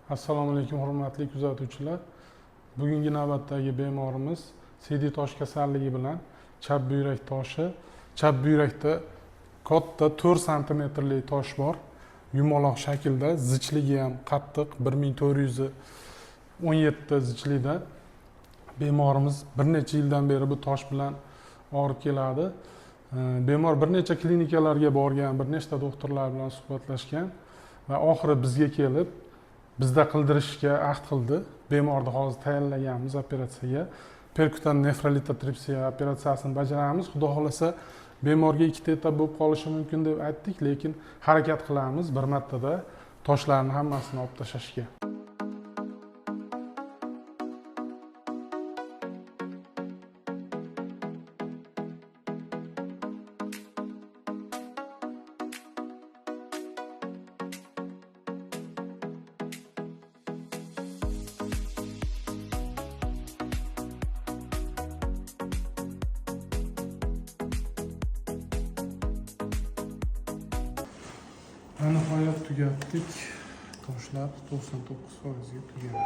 Assalomu alaykum hurmatli kuzatuvchilar. Bugungi navbatdagi bemorimiz CD tosh kasalligi bilan chap buyrak toshi. Chap buyrakda katta 4 santimetrli tosh bor. Yumaloq shaklda, zichligi ham qattiq 1417 zichlikda. Bemorimiz bir necha yildan beri bu tosh bilan og'rib keladi. Bemor bir necha klinikalarga borgan, bir nechta doktorlar bilan suhbatlashgan va oxiri bizga kelib bizda qildirishga ahd qildi. Bemorni hozir tayyorlaganmiz operatsiyaga. Perkutan nefrolitotripsiya operatsiyasini bajaramiz. Xudo xolasa bemorga ikkita etap bo'lib qolishi mumkin deb aytdik, lekin harakat qilamiz bir martada toshlarni hammasini olib tashlashga. Nihoyat tugatdik. Toshlar 99% ga tugadi.